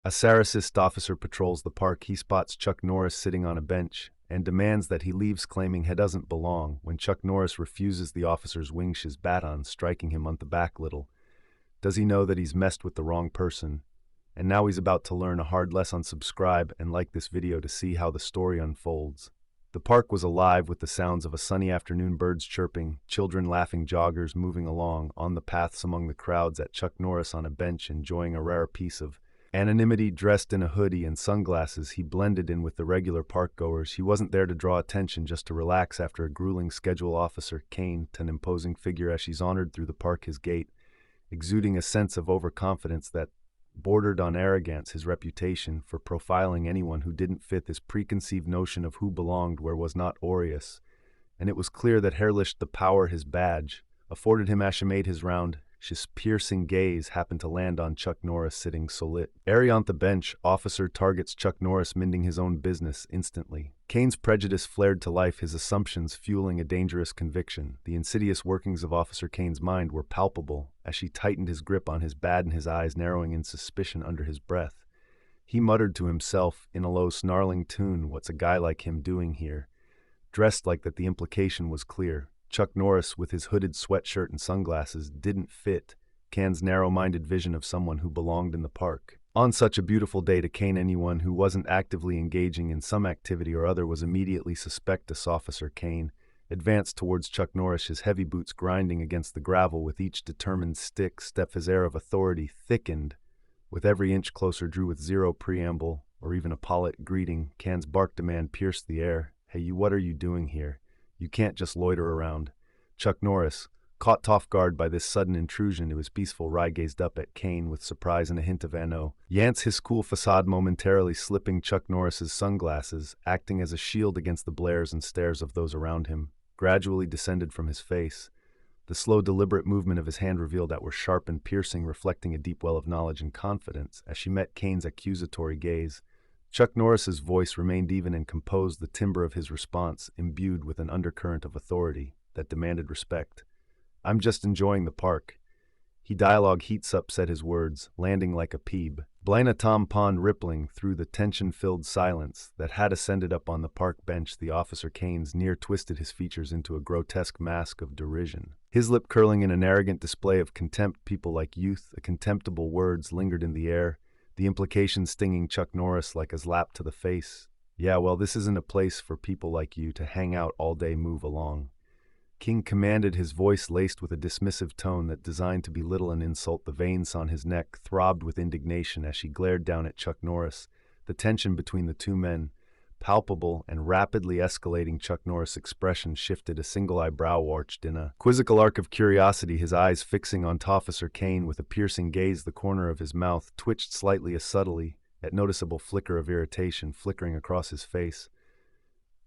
A Saracist officer patrols the park. He spots Chuck Norris sitting on a bench and demands that he leaves, claiming he doesn't belong. When Chuck Norris refuses, the officer wings his baton, striking him on the back. Little does he know that he's messed with the wrong person. And now he's about to learn a hard lesson. Subscribe and like this video to see how the story unfolds. The park was alive with the sounds of a sunny afternoon, birds chirping, children laughing, joggers moving along on the paths among the crowds. At Chuck Norris on a bench enjoying a rare piece of anonymity. Dressed in a hoodie and sunglasses, he blended in with the regular park-goers. He wasn't there to draw attention, just to relax after a grueling schedule. Officer Kane, an imposing figure as she's honored through the park, his gait exuding a sense of overconfidence that bordered on arrogance. His reputation for profiling anyone who didn't fit this preconceived notion of who belonged where was not Aureus, and it was clear that Hairlish, the power his badge afforded him as he made his round. His piercing gaze happened to land on Chuck Norris sitting solid on the bench. Officer targets Chuck Norris, minding his own business instantly. Kane's prejudice flared to life, his assumptions fueling a dangerous conviction. The insidious workings of Officer Kane's mind were palpable as she tightened his grip on his baton, his eyes narrowing in suspicion under his breath. He muttered to himself in a low, snarling tune, "What's a guy like him doing here?" Dressed like that, the implication was clear. Chuck Norris, with his hooded sweatshirt and sunglasses, didn't fit Kane's narrow-minded vision of someone who belonged in the park. On such a beautiful day, to Kane, anyone who wasn't actively engaging in some activity or other was immediately suspicious. Officer Kane advanced towards Chuck Norris, his heavy boots grinding against the gravel with each determined step. His air of authority thickened with every inch closer. Drew with zero preamble or even a polite greeting. Kane's bark demand pierced the air. "Hey, you, what are you doing here? You can't just loiter around." Chuck Norris, caught off guard by this sudden intrusion into his peaceful ride, gazed up at Kane with surprise and a hint of annoyance, his cool facade momentarily slipping. Chuck Norris's sunglasses, acting as a shield against the blares and stares of those around him, gradually descended from his face. The slow, deliberate movement of his hand revealed that were sharp and piercing, reflecting a deep well of knowledge and confidence. As she met Kane's accusatory gaze, Chuck Norris's voice remained even and composed, the timbre of his response imbued with an undercurrent of authority that demanded respect. "I'm just enjoying the park." He dialogue heats up, said his words, landing like a peeb. Blana Tom Pond rippling through the tension-filled silence that had ascended up on the park bench. The officer Kane's near twisted his features into a grotesque mask of derision, his lip curling in an arrogant display of contempt. "People like youth," a contemptible words lingered in the air, the implication stinging Chuck Norris like a slap to the face. "Yeah, well, this isn't a place for people like you to hang out all day. Move along." King commanded, his voice laced with a dismissive tone that designed to belittle an insult. The veins on his neck throbbed with indignation as she glared down at Chuck Norris, the tension between the two men palpable and rapidly escalating. Chuck Norris' expression shifted, a single eyebrow arched in a quizzical arc of curiosity, his eyes fixing on Officer Kane with a piercing gaze. The corner of his mouth twitched slightly, a subtly yet noticeable flicker of irritation flickering across his face.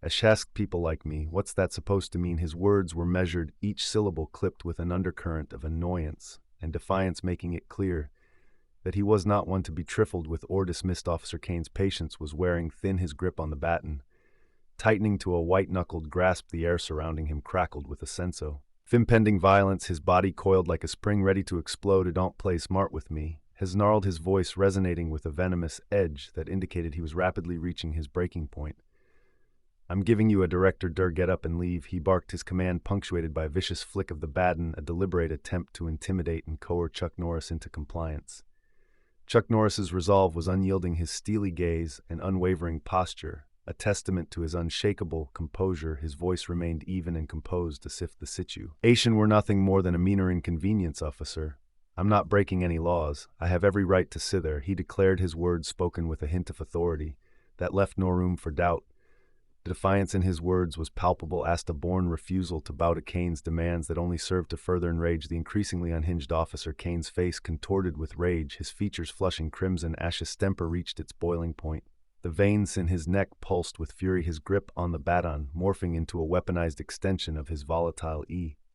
"A shask, people like me, what's that supposed to mean?" His words were measured, each syllable clipped with an undercurrent of annoyance and defiance, making it clear that he was not one to be trifled with or dismissed. Officer Kane's patience was wearing thin, his grip on the baton tightening to a white-knuckled grasp. The air surrounding him crackled with a sense of impending violence, his body coiled like a spring ready to explode. "Don't play smart with me," has gnarled, his voice resonating with a venomous edge that indicated he was rapidly reaching his breaking point. "I'm giving you a director, get up and leave," he barked, his command punctuated by a vicious flick of the baton, a deliberate attempt to intimidate and coerce Chuck Norris into compliance. Chuck Norris's resolve was unyielding, his steely gaze and unwavering posture a testament to his unshakable composure. His voice remained even and composed, as if the situation were nothing more than a minor inconvenience. "Officer, I'm not breaking any laws. I have every right to sit there," he declared, his words spoken with a hint of authority that left no room for doubt. The defiance in his words was palpable, as a born refusal to bow to Kane's demands that only served to further enrage the increasingly unhinged Officer. Kane's face contorted with rage, his features flushing crimson as his temper reached its boiling point. The veins in his neck pulsed with fury, his grip on the baton morphing into a weaponized extension of his volatile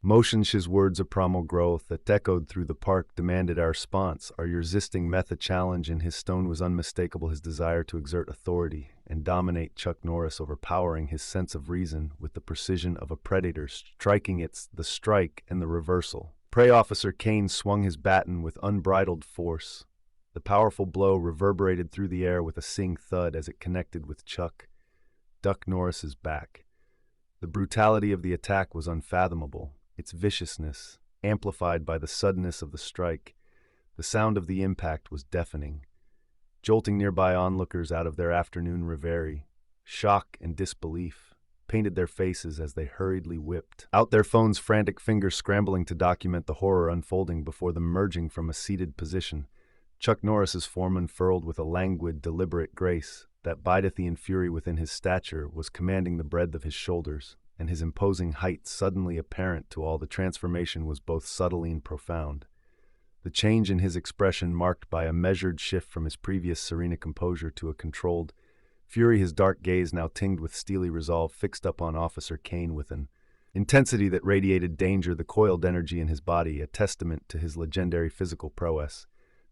emotions. His words, a primal growth that echoed through the park, demanded our response. Are you resisting method challenge? In his tone was unmistakable, his desire to exert authority and dominate Chuck Norris, overpowering his sense of reason with the precision of a predator, striking the strike and the reversal. "Pray." Officer Kane swung his baton with unbridled force, The powerful blow reverberated through the air with a sing thud as it connected with Chuck Norris's back. The brutality of the attack was unfathomable, its viciousness amplified by the suddenness of the strike. The sound of the impact was deafening, jolting nearby onlookers out of their afternoon reverie. Shock and disbelief painted their faces as they hurriedly whipped out their phones, frantic fingers scrambling to document the horror unfolding before them. Emerging from a seated position, Chuck Norris's form unfurled with a languid, deliberate grace that Baton fury within his stature was commanding the breadth of his shoulders, and his imposing height suddenly apparent to all. The transformation was both subtle and profound. The change in his expression marked by a measured shift from his previous serene composure to a controlled fury, his dark gaze now tinged with steely resolve fixed upon Officer Kane with an intensity that radiated danger. The coiled energy in his body, a testament to his legendary physical prowess.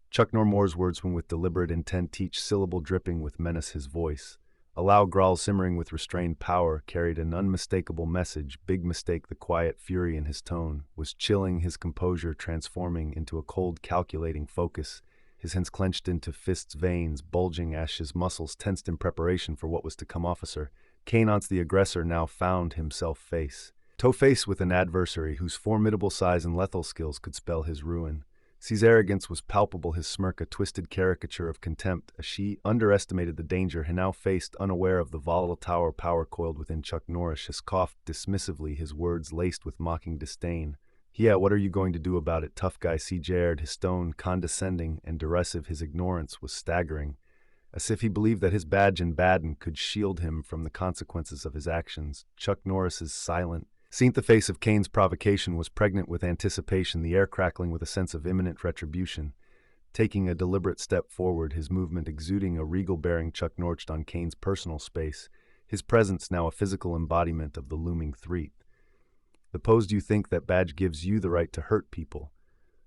Chuck Norris's words, when with deliberate intent, each syllable dripping with menace, his voice, a loud growl simmering with restrained power, carried an unmistakable message. Big mistake. The quiet fury in his tone was chilling, his composure transforming into a cold, calculating focus. His hands clenched into fists, veins bulging as his muscles tensed in preparation for what was to come. Officer Kane, the aggressor, now found himself face to face with an adversary whose formidable size and lethal skills could spell his ruin. His arrogance was palpable, his smirk a twisted caricature of contempt, as she underestimated the danger he now faced. Unaware of the volatile power coiled within Chuck Norris, he coughed dismissively, his words laced with mocking disdain. "Yeah, what are you going to do about it, tough guy?" He jeered, his tone condescending and derisive. His ignorance was staggering, as if he believed that his badge and Baton could shield him from the consequences of his actions. Chuck Norris's silent the face of Kane's provocation was pregnant with anticipation, the air crackling with a sense of imminent retribution. Taking a deliberate step forward, his movement exuding a regal bearing, Chuck Norris on Kane's personal space, his presence now a physical embodiment of the looming threat. "The pose, do you think that badge gives you the right to hurt people?"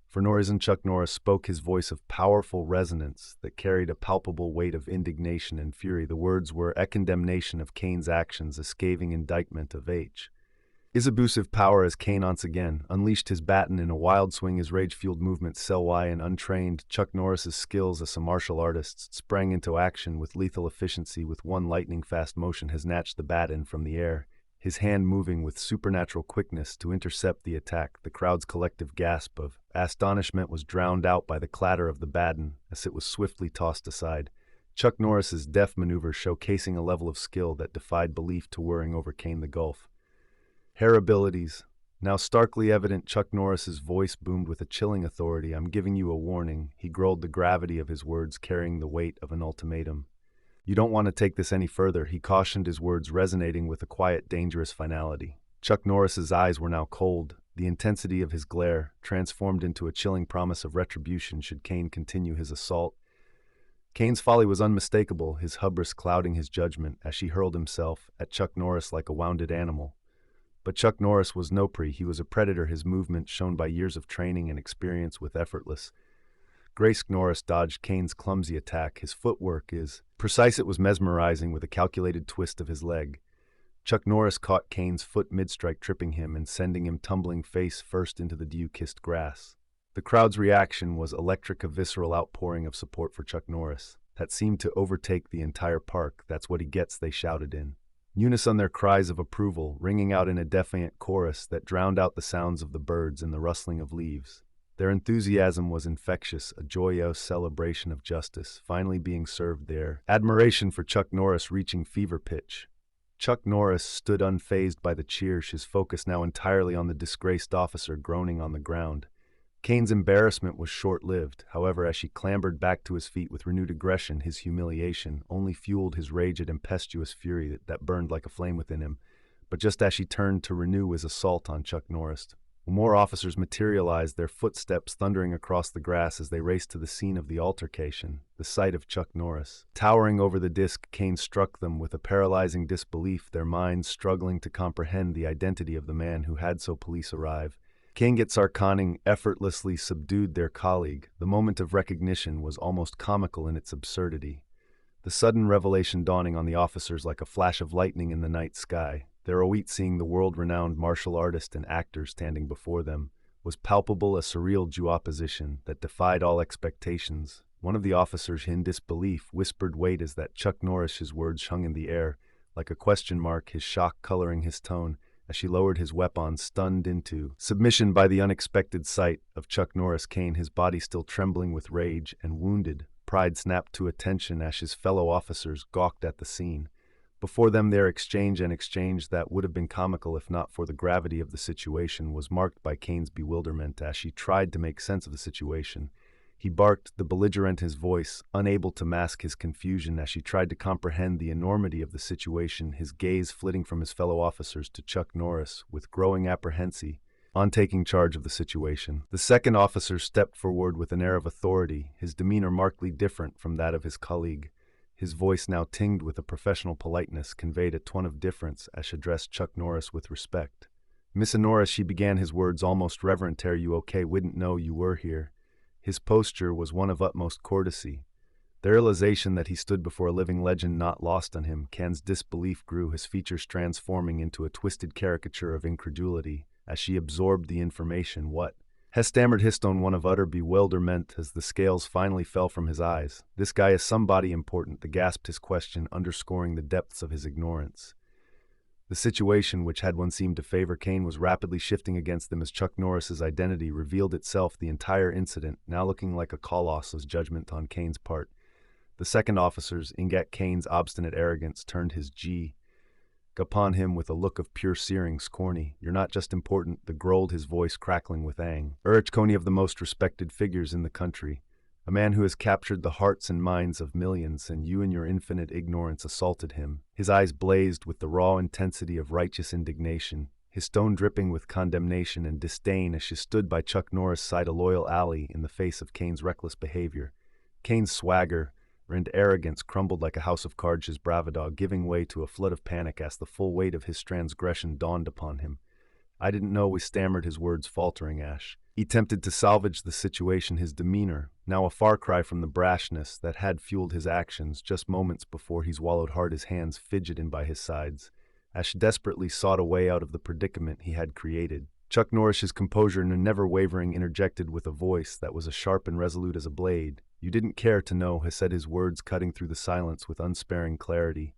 For no reason, Chuck Norris spoke, his voice of powerful resonance that carried a palpable weight of indignation and fury. The words were a condemnation of Kane's actions, a scathing indictment of his abusive power. As Kane once again unleashed his Baton in a wild swing, his rage-fueled movements self and untrained. Chuck Norris's skills as a martial artist sprang into action with lethal efficiency. With one lightning-fast motion, has snatched the Baton from the air, his hand moving with supernatural quickness to intercept the attack. The crowd's collective gasp of astonishment was drowned out by the clatter of the Baton as it was swiftly tossed aside. Chuck Norris's deft maneuver showcasing a level of skill that defied belief to whirring over Kane. The gulf hair abilities now starkly evident, Chuck Norris's voice boomed with a chilling authority. "I'm giving you a warning," he growled, the gravity of his words carrying the weight of an ultimatum. "You don't want to take this any further," he cautioned, his words resonating with a quiet, dangerous finality. Chuck Norris's eyes were now cold, the intensity of his glare transformed into a chilling promise of retribution should Kane continue his assault. Kane's folly was unmistakable, his hubris clouding his judgment as she hurled himself at Chuck Norris like a wounded animal. But Chuck Norris was no prey, he was a predator, his movement shown by years of training and experience with effortless grace. Norris dodged Kane's clumsy attack, his footwork is precise, it was mesmerizing, with a calculated twist of his leg. Chuck Norris caught Kane's foot mid-strike, tripping him and sending him tumbling face first into the dew-kissed grass. The crowd's reaction was electric, a visceral outpouring of support for Chuck Norris that seemed to overtake the entire park. "That's what he gets," they shouted in unison, their cries of approval ringing out in a defiant chorus that drowned out the sounds of the birds and the rustling of leaves. Their enthusiasm was infectious, a joyous celebration of justice finally being served, their admiration for Chuck Norris reaching fever pitch. Chuck Norris stood unfazed by the cheers, his focus now entirely on the disgraced officer groaning on the ground. Kane's embarrassment was short-lived, however, as she clambered back to his feet with renewed aggression. His humiliation only fueled his rage and impetuous fury that burned like a flame within him. But just as she turned to renew his assault on Chuck Norris, more officers materialized, their footsteps thundering across the grass as they raced to the scene of the altercation. The sight of Chuck Norris towering over the disc Kane struck them with a paralyzing disbelief, their minds struggling to comprehend the identity of the man who had so police arrive. Kane Sarkoning effortlessly subdued their colleague. The moment of recognition was almost comical in its absurdity. The sudden revelation dawning on the officers like a flash of lightning in the night sky. Their await seeing the world-renowned martial artist and actor standing before them was palpable, a surreal juxtaposition that defied all expectations. One of the officers, in disbelief, whispered, "Wait," as that Chuck Norris's words hung in the air, like a question mark, his shock coloring his tone, as she lowered his weapon, stunned into submission by the unexpected sight of Chuck Norris Kane, his body still trembling with rage and wounded. Pride snapped to attention as his fellow officers gawked at the scene. Before them, their exchange that would have been comical if not for the gravity of the situation, was marked by Kane's bewilderment as she tried to make sense of the situation. He barked, the belligerent his voice, unable to mask his confusion as she tried to comprehend the enormity of the situation, his gaze flitting from his fellow officers to Chuck Norris with growing apprehension. On taking charge of the situation, the second officer stepped forward with an air of authority, his demeanor markedly different from that of his colleague. His voice, now tinged with a professional politeness, conveyed a tone of difference as she addressed Chuck Norris with respect. "Missa Norris," she began, his words almost reverent, "are you okay? Wouldn't know you were here." His posture was one of utmost courtesy. The realization that he stood before a living legend not lost on him. Kane's disbelief grew, his features transforming into a twisted caricature of incredulity as she absorbed the information. "What?" He stammered, his tone one of utter bewilderment as the scales finally fell from his eyes. "This guy is somebody important," the gasped his question, underscoring the depths of his ignorance. The situation, which had once seemed to favor Kane, was rapidly shifting against them as Chuck Norris's identity revealed itself, the entire incident now looking like a colossal judgment on Kane's part. The second officer's, at Kane's obstinate arrogance, turned his G upon him with a look of pure searing scorn. "You're not just important," the growled, his voice crackling with anger. "Urge Coney of the most respected figures in the country. A man who has captured the hearts and minds of millions, and you in your infinite ignorance assaulted him." His eyes blazed with the raw intensity of righteous indignation, his tone dripping with condemnation and disdain as she stood by Chuck Norris' side, a loyal ally in the face of Kane's reckless behavior. Kane's swagger and arrogance crumbled like a house of cards, his bravado giving way to a flood of panic as the full weight of his transgression dawned upon him. "I didn't know," he stammered, his words faltering as he attempted to salvage the situation, his demeanor now a far cry from the brashness that had fueled his actions just moments before. He swallowed hard, his hands fidgeting by his sides as she desperately sought a way out of the predicament he had created. Chuck Norris, his composure never wavering, interjected with a voice that was as sharp and resolute as a blade. "You didn't care to know," he said, his words cutting through the silence with unsparing clarity.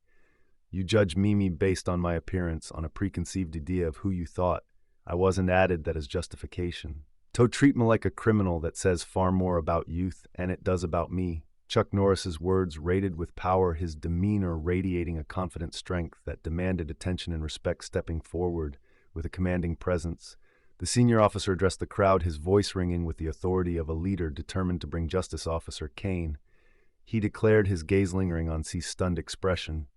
"You judged me based on my appearance, on a preconceived idea of who you thought I was, and added that as justification. To treat me like a criminal, that says far more about youth and it does about me." Chuck Norris's words rated with power, his demeanor radiating a confident strength that demanded attention and respect. Stepping forward with a commanding presence, the senior officer addressed the crowd, his voice ringing with the authority of a leader determined to bring justice. "Officer Kane," he declared, his gaze lingering on C's stunned expression,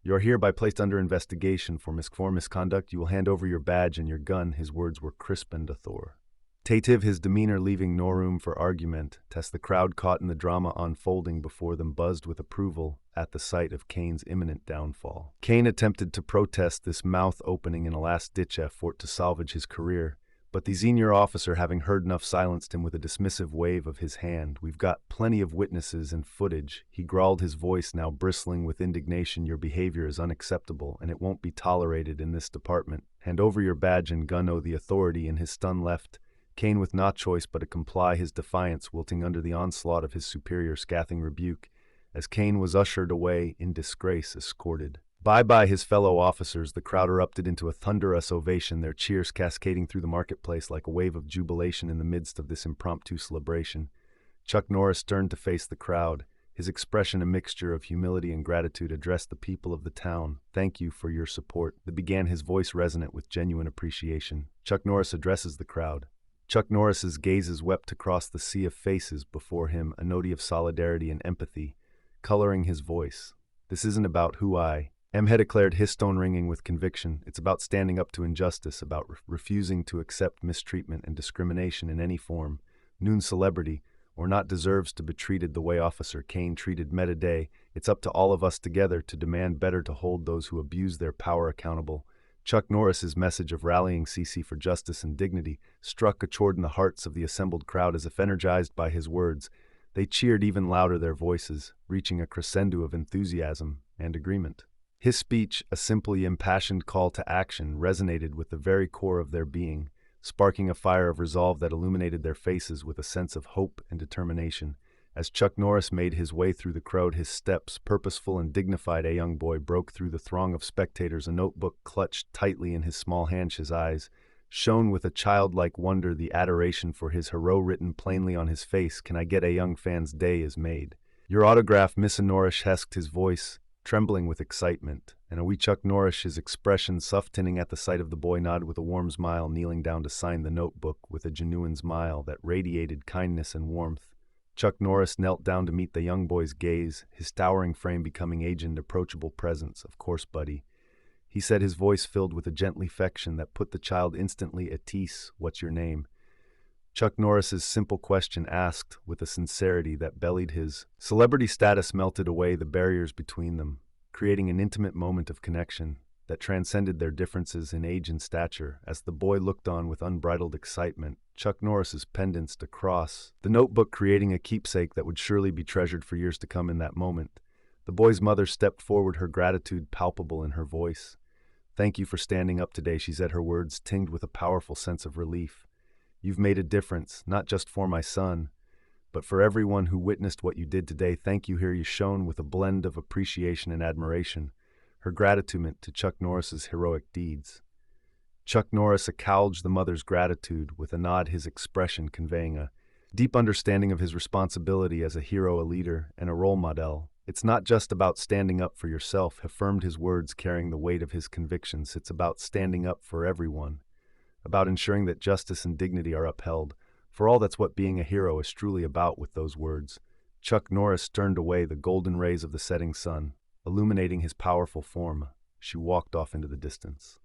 "you are hereby placed under investigation for misconduct. You will hand over your badge and your gun." His words were crisp and authoritative, his demeanor leaving no room for argument, as the crowd caught in the drama unfolding before them buzzed with approval at the sight of Kane's imminent downfall. Kane attempted to protest this mouth-opening in a last-ditch effort to salvage his career, but the senior officer, having heard enough, silenced him with a dismissive wave of his hand. "We've got plenty of witnesses and footage," he growled, his voice now bristling with indignation. "Your behavior is unacceptable, and it won't be tolerated in this department. Hand over your badge and gun." "Oh, the authority," in his stun left Kane with no choice but to comply, his defiance wilting under the onslaught of his superior scathing rebuke, as Kane was ushered away in disgrace, escorted by his fellow officers. The crowd erupted into a thunderous ovation, their cheers cascading through the marketplace like a wave of jubilation. In the midst of this impromptu celebration, Chuck Norris turned to face the crowd, his expression a mixture of humility and gratitude. "Addressed the people of the town. Thank you for your support," began, his voice resonant with genuine appreciation. Chuck Norris addresses the crowd. Chuck Norris's gazes wept across the sea of faces before him, a note of solidarity and empathy coloring his voice. "This isn't about who I am," he declared, his tone ringing with conviction. "It's about standing up to injustice, about refusing to accept mistreatment and discrimination in any form. Noon celebrity or not deserves to be treated the way Officer Kane treated me today. It's up to all of us together to demand better, to hold those who abuse their power accountable." Chuck Norris's message of rallying CC for justice and dignity struck a chord in the hearts of the assembled crowd as if energized by his words. They cheered even louder, their voices reaching a crescendo of enthusiasm and agreement. His speech, a simply impassioned call to action, resonated with the very core of their being, sparking a fire of resolve that illuminated their faces with a sense of hope and determination. As Chuck Norris made his way through the crowd, his steps, purposeful and dignified, a young boy broke through the throng of spectators, a notebook clutched tightly in his small hand. His eyes shone with a childlike wonder, the adoration for his hero written plainly on his face. "Can I get a young fan's day is made. Your autograph, Miss Norris," hesked his voice, trembling with excitement, and a wee Chuck Norris, his expression softening at the sight of the boy, nodded with a warm smile, kneeling down to sign the notebook with a genuine smile that radiated kindness and warmth. Chuck Norris knelt down to meet the young boy's gaze, his towering frame becoming aged, approachable presence. "Of course, buddy," he said, his voice filled with a gentle affection that put the child instantly at ease. "What's your name?" Chuck Norris's simple question, asked with a sincerity that belied his celebrity status, melted away the barriers between them, creating an intimate moment of connection that transcended their differences in age and stature. As the boy looked on with unbridled excitement, Chuck Norris's pendants across the notebook, creating a keepsake that would surely be treasured for years to come. In that moment, the boy's mother stepped forward, her gratitude palpable in her voice. "Thank you for standing up today," she said, her words tinged with a powerful sense of relief. "You've made a difference, not just for my son, but for everyone who witnessed what you did today. Thank you." Here you shone with a blend of appreciation and admiration, her gratitude to Chuck Norris's heroic deeds. Chuck Norris acknowledged the mother's gratitude with a nod, his expression conveying a deep understanding of his responsibility as a hero, a leader, and a role model. "It's not just about standing up for yourself," affirmed his words, carrying the weight of his convictions. "It's about standing up for everyone, about ensuring that justice and dignity are upheld. For all, that's what being a hero is truly about." With those words, Chuck Norris turned away, the golden rays of the setting sun illuminating his powerful form. She walked off into the distance.